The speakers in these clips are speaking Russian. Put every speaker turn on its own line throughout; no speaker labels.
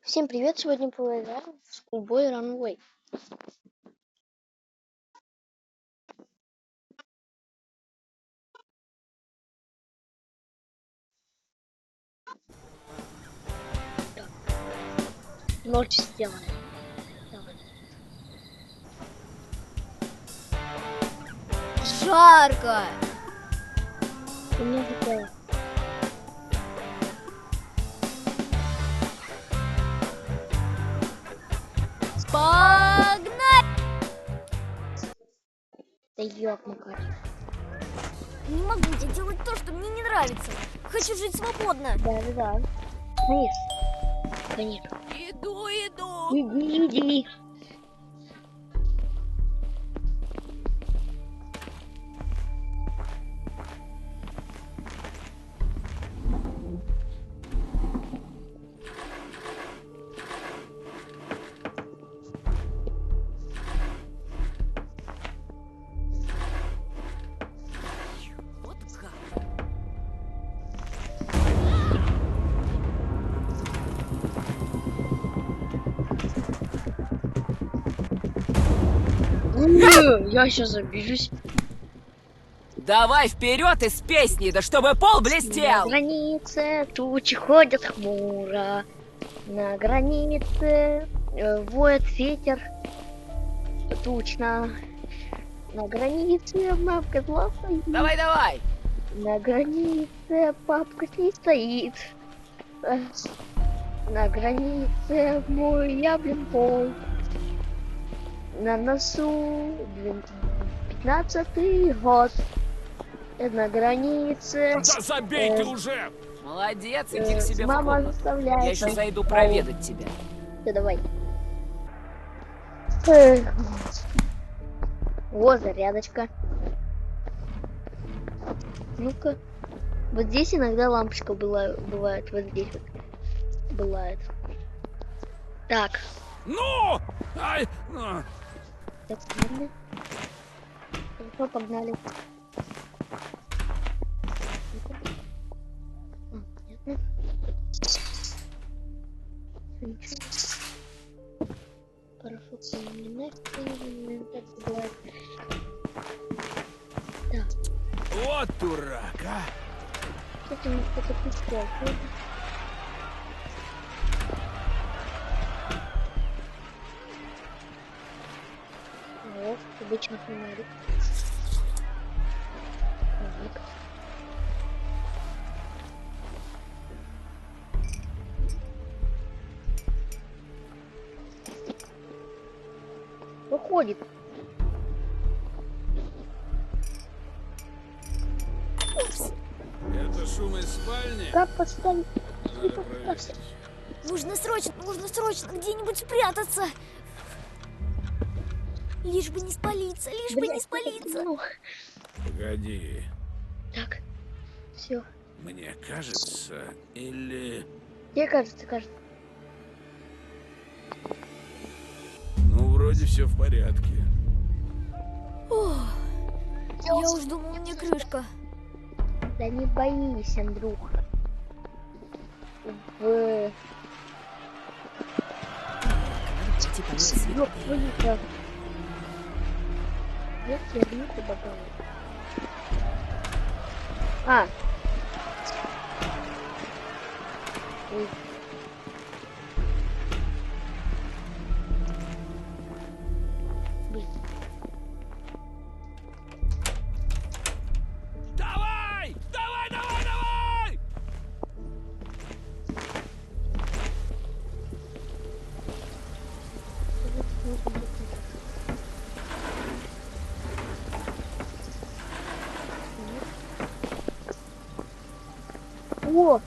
Всем привет! Сегодня поиграем в Schoolboy Runaway. Так. Ночь сделаем. Давай.
Жарко!
У меня такое.
Погнали!
Да ёб Макар.
Не могу я делать то, что мне не нравится. Хочу жить свободно.
Да. Конечно.
Иду.
Иди.
Вот как.
Я сейчас обижусь.
Давай вперед из песни, да чтобы пол
На
блестел!
границе тучи ходят хмуро. На границе воет ветер тучно. На границе мамка зла стоит.
Давай!
На границе папка не стоит. На границе мой яблин пол. На носу 15-й год. На границе
Да забейте уже!
Молодец, иди к себе в
мама
комнату.
заставляет.
Я еще зайду проведать тебя.
Все, давай. Вот зарядочка. Ну-ка. Вот здесь иногда лампочка бывает. Вот здесь вот. Бывает. Так.
Ну! Ай! Ну.
Так, ладно. Хорошо, погнали. Понятно. Ничего. Хорошо, бывает. Так.
Вот дурак, а!
Кстати, мы что-то пустое. Вот, обычный фонарик. Так. Выходит.
Это шум из спальни?
Как поставить?
Надо проверить.
Нужно срочно где-нибудь спрятаться. Лишь бы не спалиться.
Ну,
Погоди.
так, все.
Мне кажется, или...
Мне кажется.
Ну, вроде все в порядке.
Ох, я уж думал, мне крышка.
Да не боись, Андрюха. Ну, твою-то. Я тебе руку добавил. А. Ой. Блин.
Давай!
О!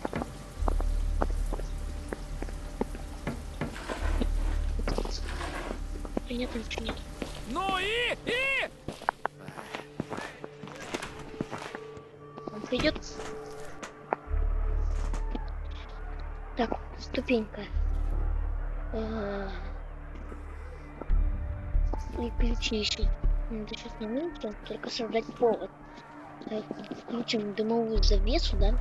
Понятно, ничего нет.
Ну и!
Он придет. Так, ступенька. И ключи еще. Надо сейчас на минуту только создать повод. Так, включим дымовую завесу, да?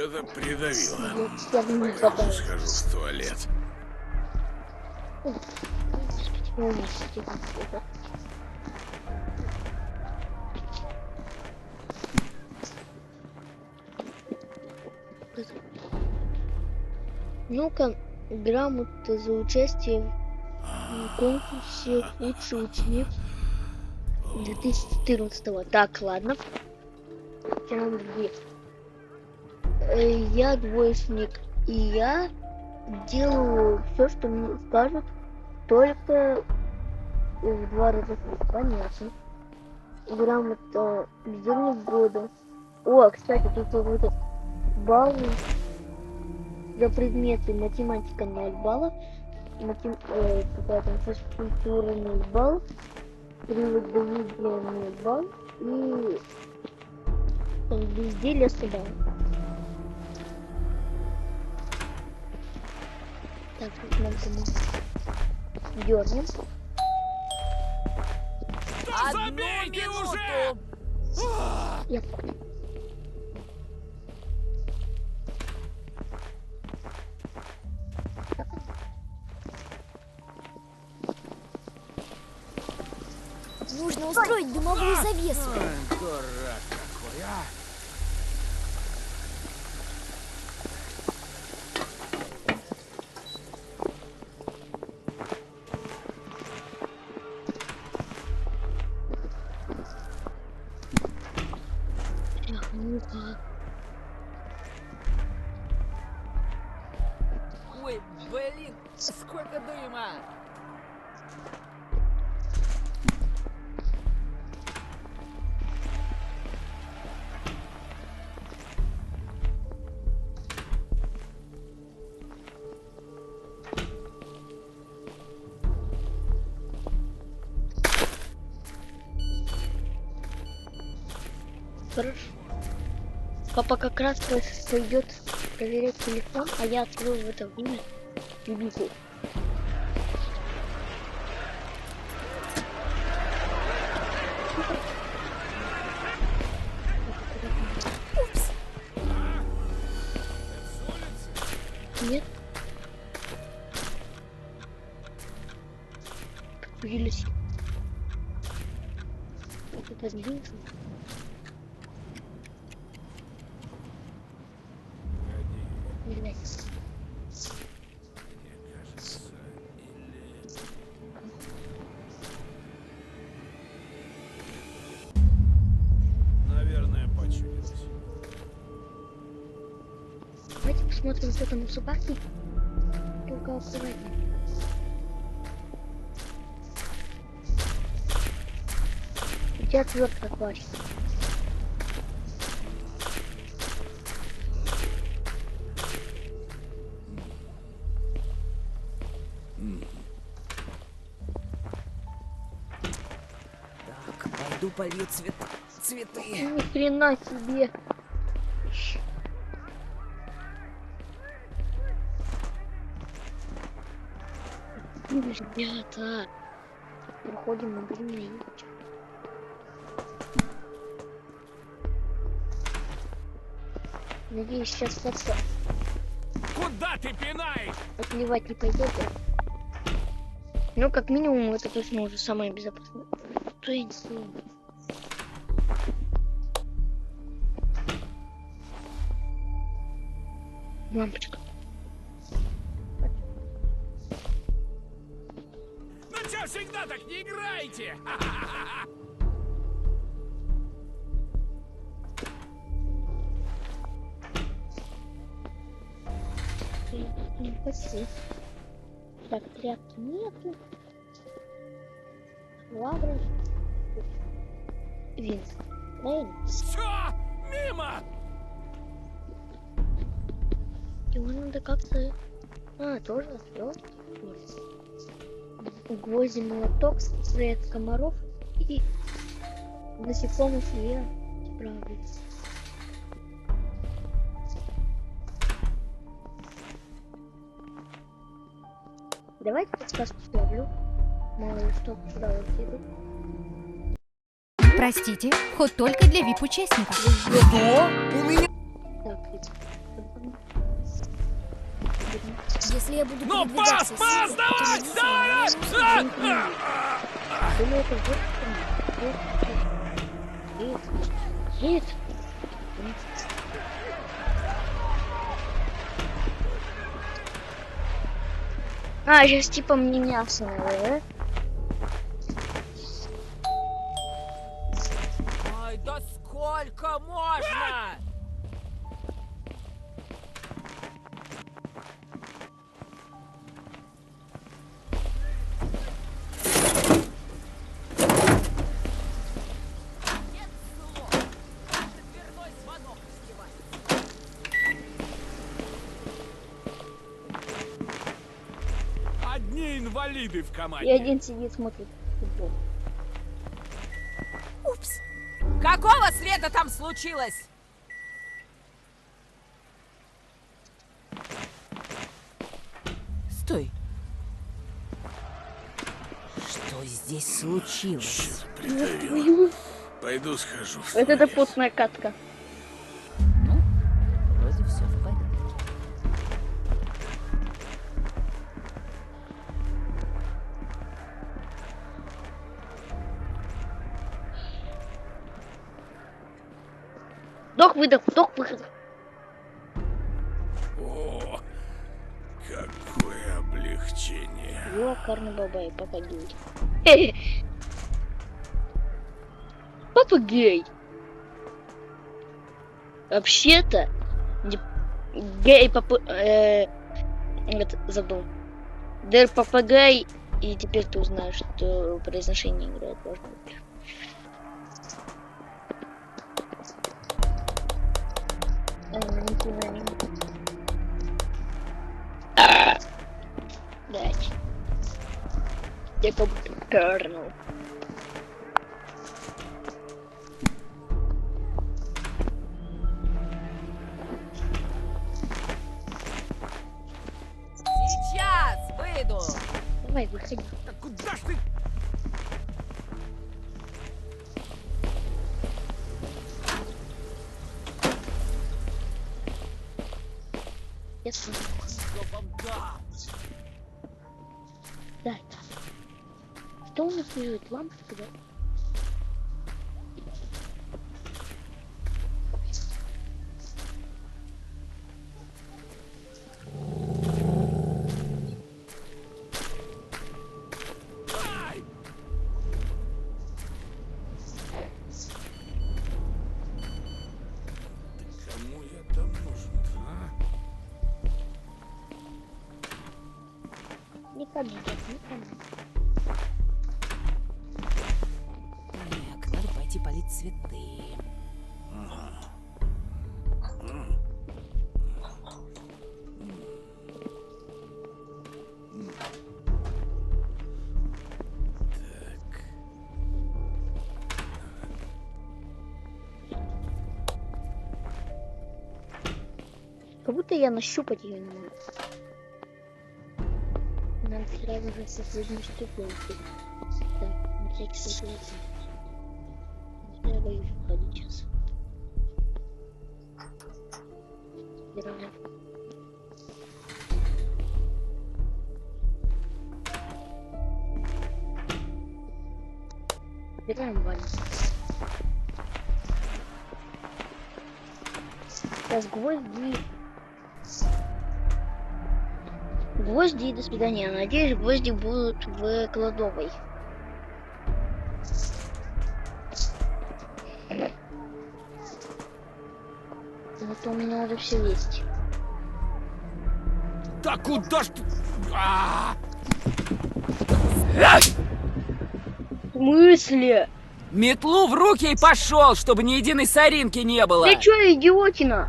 Что-то придавило.
Я бы не
Пойду
попал.
схожу в туалет.
Ну-ка, грамота за участие в конкурсе «Лучший ученик» 2014. Так, ладно. Тем две. Я двоечник, и я делаю все, что мне скажут, только в 2 раза. Понятно. Грамота бездельник года. О, кстати, тут какой-то балл за предметы математика 0 баллов, какая-то физкультура 0 баллов, природоведение 0 баллов и безделие 100 баллов. Так, тут нам дернем.
Одну минуту!
Я понял.
Нужно устроить дымовую завесу.
Ой, дурак какой, а!
Ну-ка.
Ой, блин, сколько дыма!
Хорошо. Папа как раз пойдет проверять телефон, а я открою в это время библиотеку. Нет. Появились. Это сдвинется.
Мне кажется, наверное, почудилось.
Давайте посмотрим, что там у собаки. Только аккуратнее. У тебя отвертка хватит.
Так, пойду полью цветы.
Ни хрена себе. Ребята, проходим на длинный язык. Надеюсь, сейчас как-то
Куда ты пинаешь?
отливать не пойдет. Да? Ну, как минимум, это точно уже самое безопасное. То я не знаю. Лампочка.
Ну чё, всегда так не играете?
Спасибо. Так, тряпки нету. Лавра. Винт. Правильно?
Всё, мимо!
Его надо как-то... тоже отвёртки. Гвозди, молоток, спрей от комаров и насекомых я справлюсь. Давайте подсказку ставлю. Мало ли что сюда вот иду.
Простите, вход только для VIP-участников.
Что? У меня...
Так,
Если я буду
Ну,
передвигаться
пас,
сильно,
давай,
то
давай!
Думаю, это вот. Нет. А, сейчас типа мне мясо надо, да?
Ай, да сколько можно? Нет слов. Это дверной звонок снимать.
Одни инвалиды в
И
команде.
один сидит, смотрит футбол.
Упс.
Какого света там случилось? Стой. Что здесь случилось?
Придавил. Пойду схожу в
Это
туалет.
потная катка.
Ну, вроде все в порядке.
Вдох-выдох.
О, какое облегчение.
Его карный бабай, папа гей. Папа гей. Вообще-то гей папа... это забыл. Дэр попугай, и теперь ты узнаешь, что произношение играет важную роль. Блять. Я как будто пернул.
Сейчас выйду.
Давай, выходи.
Так куда ж ты?
Я сам.
Что вам дам?
Да. Что у нас лежит? Лампа, да?
Ай! Да кому я там нужен, а?
Никому, никому.
Так, надо пойти полить цветы.
Так.
Как будто я нащупать ее не могу. Нам сразу же соседнюю ступеньку. Так, на всякий случай. Я боюсь входить сейчас. Берем. Берем валик. Сейчас гвозди. Гвозди и до свидания. Надеюсь, гвозди будут в кладовой. Вот у меня уже все есть.
Да куда ж ты? А!
В смысле?
Метлу в руки и пошел, чтобы ни единой соринки не было.
Ты чё, идиотина?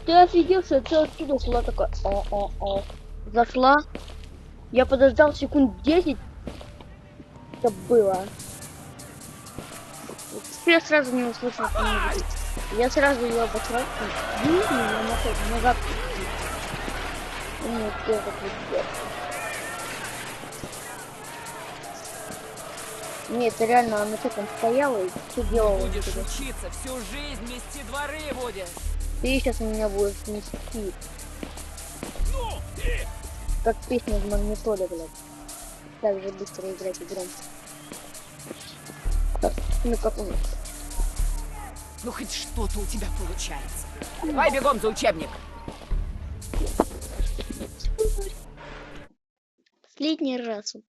Ты офигел, что ты оттуда шла такая. О. Зашла. Я подождал секунд 10. Это было. Я сразу не услышал что-нибудь. Я сразу ее обосрал. Назад. Нет, я так вот делал. Нет, это реально, она что там стояла и что делала?
Будешь учиться, всю жизнь мести дворы будешь.
Ты сейчас у меня будешь нести.
Ну,
как песня в магнитоле, блядь. Так же быстро играть игру. Так, ну как у нас?
Ну хоть что-то у тебя получается. Давай бегом за учебник.
Последний раз. Вот.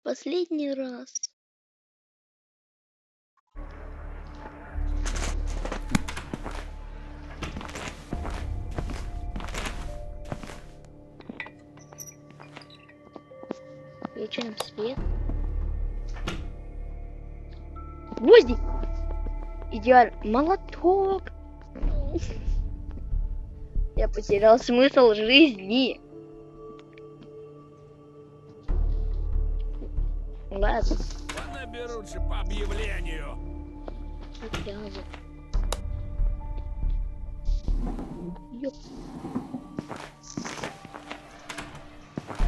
Последний раз. Включаем свет. Гвозди! Идеально. Молоток! Я потерял смысл жизни. Ладно.
Понаберутся по объявлению.
Я вот. Ёп.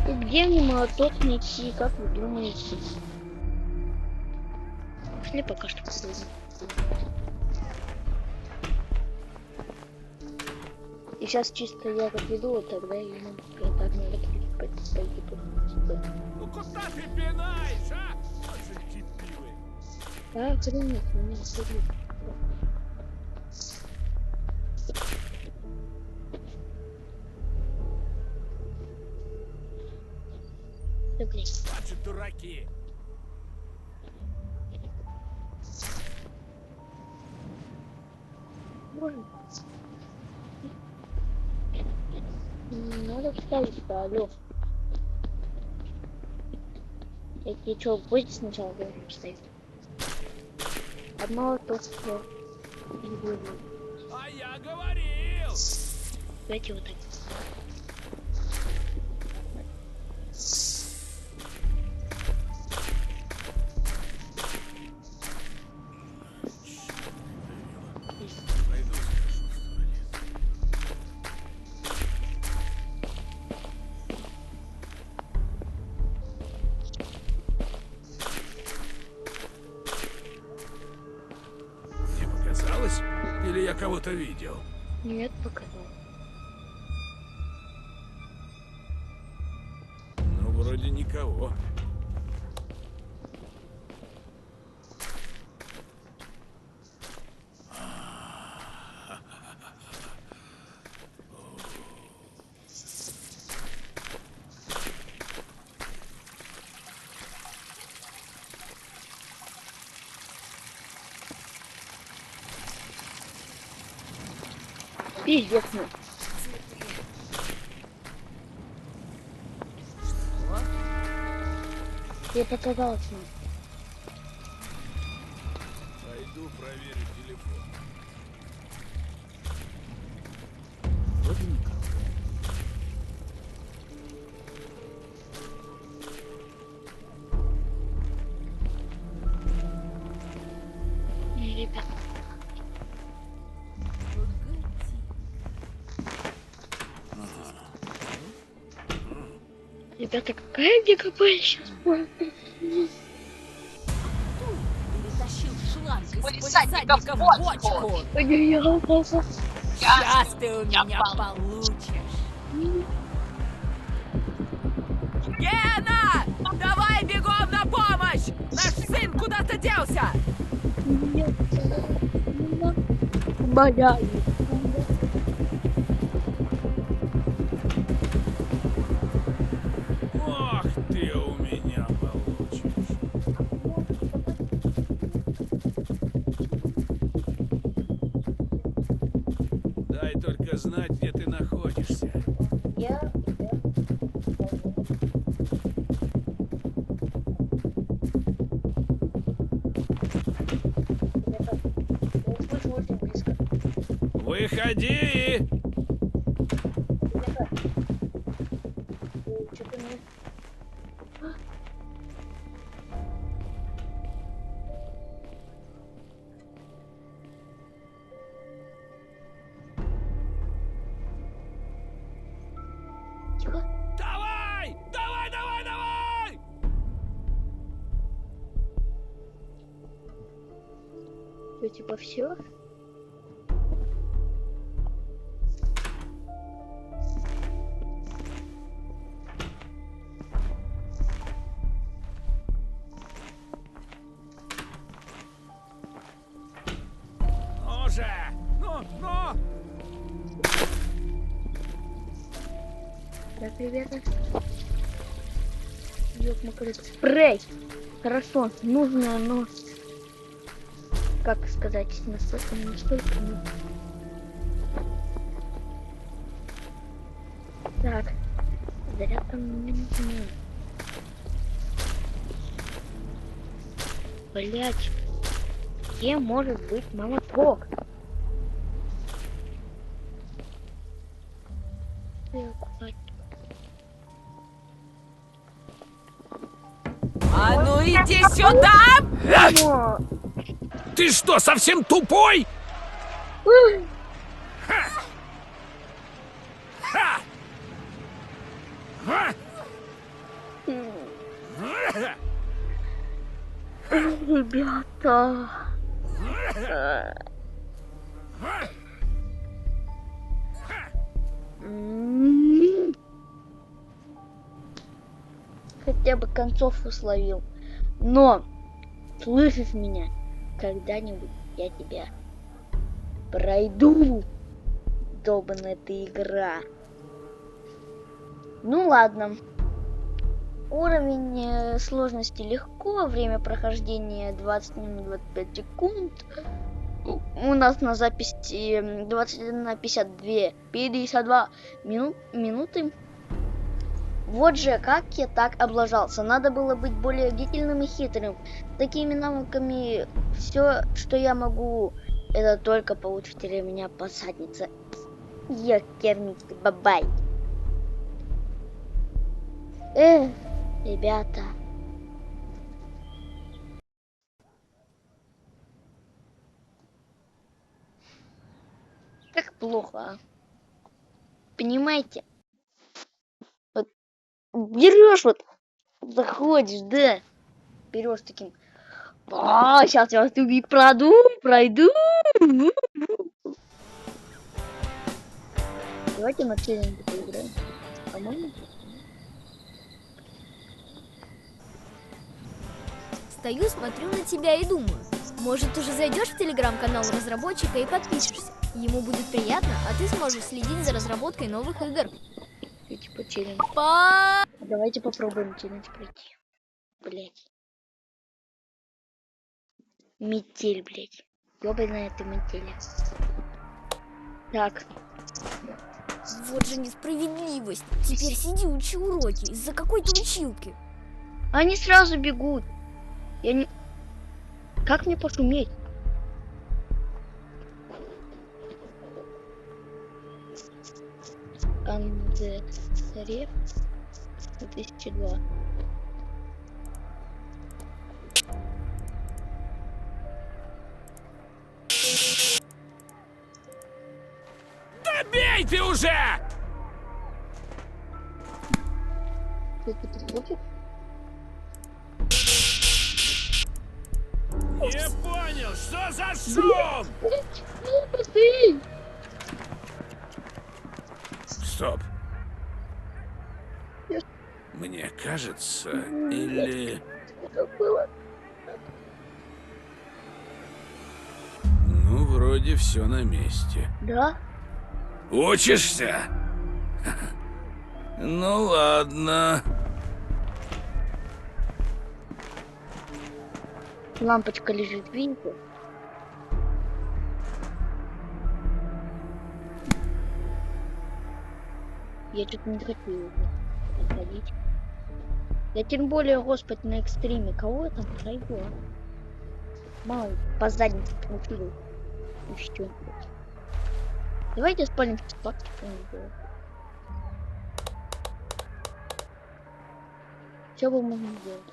И где мне молоток найти, как вы думаете? Пошли пока что посмотрим. И сейчас чисто я как иду, вот тогда я могу так надо пойти туда.
Ну куда ты пинаешь, а? Тоже терпивый.
А, хрен нет, у меня сидит. Да блин.
Хватит дураки.
Можно? Надо вставить-то, алло. Я тебе что, гвозди сначала должен вставить? Одно то, что не будет.
А я говорил.
Давайте вот так.
Пойду спрошу в туалет. Тебе показалось? Или я кого-то видел?
Нет, показал.
Ну, вроде никого.
Пиздец, ну. Тебе показалось, ну.
Пойду проверю телефон.
Вроде никого.
Ребят, ребята, какая гигабайт сейчас будет?
Перетащил шланг из полисадника в бочку. Сейчас ты у меня получишь. Гена! Давай бегом на помощь! Наш сын куда-то делся!
Моя.
Ох ты у меня получишь. Дай только знать, где ты находишься.
Я. Слышу очень близко.
Выходи!
Что-то мне... Тихо.
Давай! Давай, давай, давай!
Что, типа, все?
же! Ну, ну!
Так, ребята. Ёп-макарёк. Спрей! Хорошо, нужно, но... Как сказать, настолько, не настолько, но... Так. Зарядка мне нужна. Блять. Где может быть молоток?
А ну иди сюда!
Но...
Ты что, совсем тупой? Ха! Ха! Ха!
Ребята. Хотя бы концовку словил. Но, слышишь меня? Когда-нибудь я тебя пройду. Долбаная эта игра. Ну ладно. Уровень сложности легко. Время прохождения 20 минут 25 секунд. У нас на записи 21 на 52 минуты. Вот же, как я так облажался. Надо было быть более бдительным и хитрым. Такими навыками все, что я могу, это только получить меня по заднице. Ёкерный бабай. Ребята. Как плохо, а? Понимаете? Вот берешь вот, заходишь, да? Берешь таким. Сейчас я вас пройду. Давайте на челленджи поиграем. По-моему.
Стою, смотрю на тебя и думаю, может, уже зайдешь в телеграм-канал разработчика и подпишешься. Ему будет приятно, а ты сможешь следить за разработкой новых игр.
Типа челлендж.
Па!
Давайте попробуем челлендж пройти. Блять. Метель, блять. Ёбаная ты метель. Так.
Вот же несправедливость. Теперь сиди, учи уроки из-за какой-то училки.
Они сразу бегут. Я не... Как мне пошуметь? Андерев 2002.
Да бей ты уже! Не понял, что за шум? Стоп. Мне кажется, или... Ну, вроде все на месте.
Да?
Учишься? Ну ладно.
Лампочка лежит, видите? Я что-то не хочу его подходить. Я тем более, господи, на экстриме. Кого я там пройду, а? Мало по заднице получили. И все. Давайте спалим спать. Что бы можно сделать?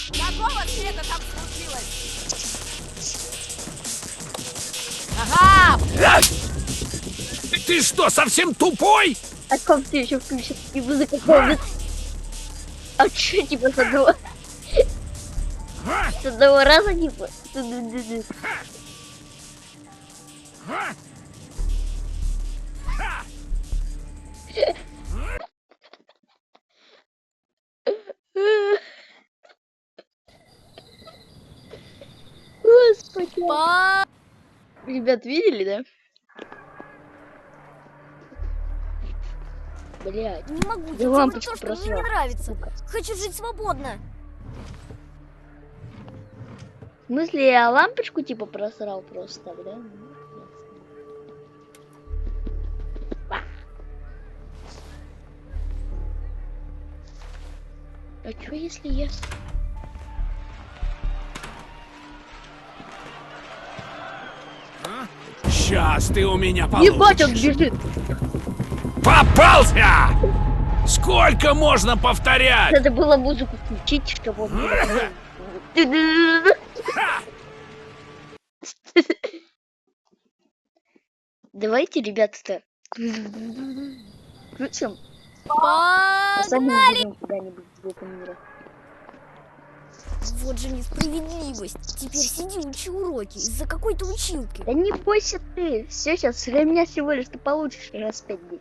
Какого цвета там случилось? Ага!
Ты что, совсем тупой?
А как ты еще включил музыку? А что типа с одного раза типа? Ребят, видели, да? Блядь.
Не могу
Я
делать
лампочку
то, что мне
просрал.
не нравится.
Сука.
Хочу жить свободно.
В смысле, я лампочку типа просрал просто так, да? А чё если я...
Сейчас ты у меня
Ебать, он
получишь.
бежит!
Попался! Сколько можно повторять?
Надо было музыку включить, чтобы он... Давайте, ребята-то, включим. А сами будем куда-нибудь в этом мире.
Вот же несправедливость. Теперь сиди, учи уроки из-за какой-то училки.
Да не бойся ты. Все, сейчас для меня всего лишь ты получишь раз 5 дней.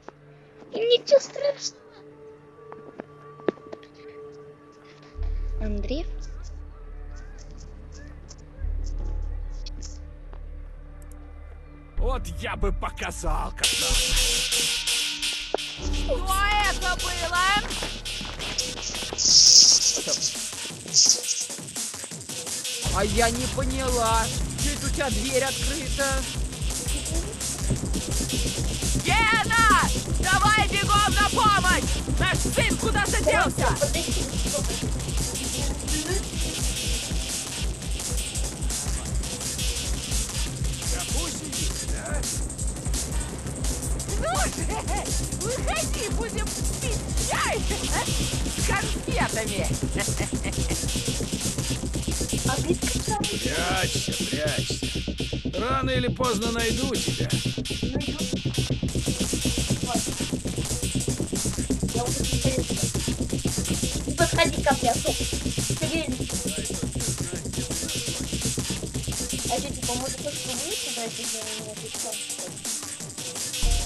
И ничего страшного. Андрей?
Вот я бы показал, как надо.
Что это было? А я не поняла. Чуть у тебя дверь открыта. Гена! Давай бегом на помощь! Наш сын куда-то делся! Ну же, выходи, будем пить чай с конфетами.
Прячься, прячься. Рано или поздно найду тебя.
Не подходи ко мне, стоп. Сергей. А что, типа, может, кто-то будет сюда, если у меня тут сам стоит?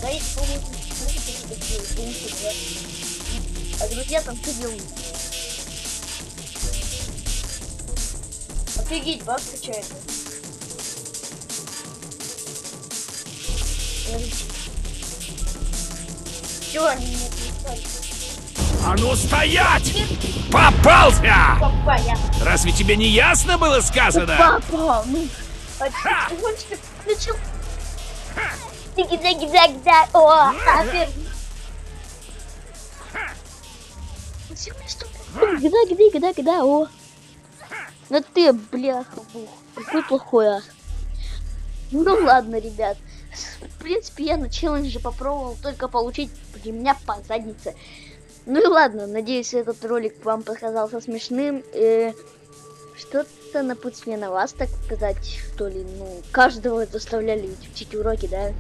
Да, если по-моему, а друзья там что делают? Офигеть, баг качается. Чего они меня перестали?
А ну стоять! Попался!
Папа, я...
Разве тебе не ясно было сказано?
Папа, ну...
Ха!
Он что, включил? Диги-диги-даг-даг. О, опять. Диги-диги-даг-даг, о. Ну ты, бляха, бух. Какой плохой, а. Ну ладно, ребят. В принципе, я на челлендже попробовал только получить ремня по заднице. Ну и ладно, надеюсь, этот ролик вам показался смешным. Что-то напутствие на вас, так сказать, что ли. Ну, каждого заставляли учить уроки, да.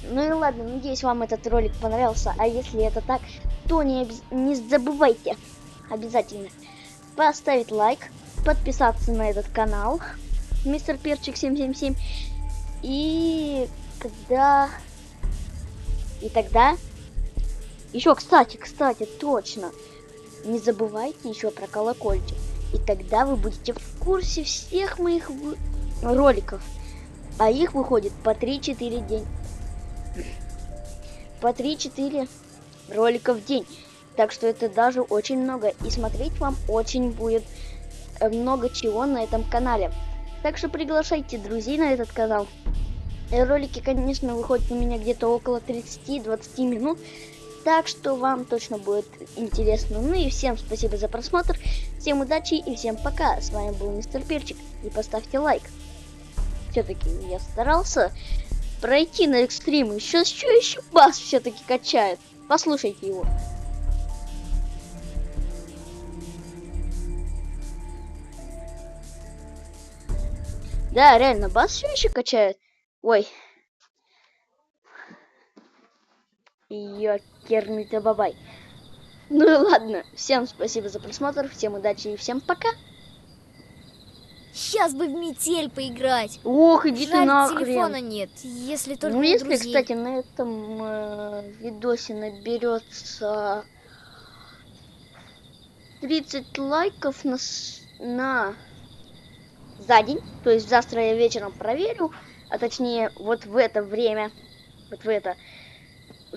Ну и ладно, надеюсь, вам этот ролик понравился. А если это так, то не забывайте обязательно поставить лайк, подписаться на этот канал Мистер Перчик 777. И тогда еще, кстати, точно, не забывайте еще про колокольчик. И тогда вы будете в курсе всех моих роликов. А их выходит по 3-4 день. По 3-4 ролика в день. Так что это даже очень много. И смотреть вам очень будет много чего на этом канале. Так что приглашайте друзей на этот канал. Ролики, конечно, выходят у меня где-то около 30-20 минут. Так что вам точно будет интересно. Ну и всем спасибо за просмотр. Всем удачи и всем пока. С вами был Мистер Перчик. И поставьте лайк. Все-таки я старался пройти на экстрим. Сейчас что еще бас все-таки качает. Послушайте его. Да, реально, бас все еще качает. Ой. Ёкерный-то бабай. Ну и ладно. Всем спасибо за просмотр. Всем удачи и всем пока.
Сейчас бы в метель поиграть.
Ох, иди ты
Жаль,
нахрен.
телефона нет, если только
Ну,
у
если,
друзей.
кстати, на этом видосе наберется 30 лайков на за день, то есть завтра я вечером проверю, а точнее вот в это время, вот в это,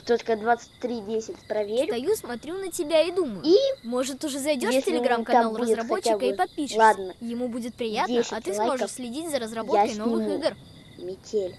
только 23:10 проверю.
Стою, смотрю на тебя и думаю.
И
Может, уже зайдешь в
если у меня
телеграм-канал
там будет
разработчика
хотя
и
бы,
подпишешься.
ладно,
Ему будет приятно,
10
а ты
лайков,
сможешь следить за разработкой
я
новых
сниму
игр.
метель.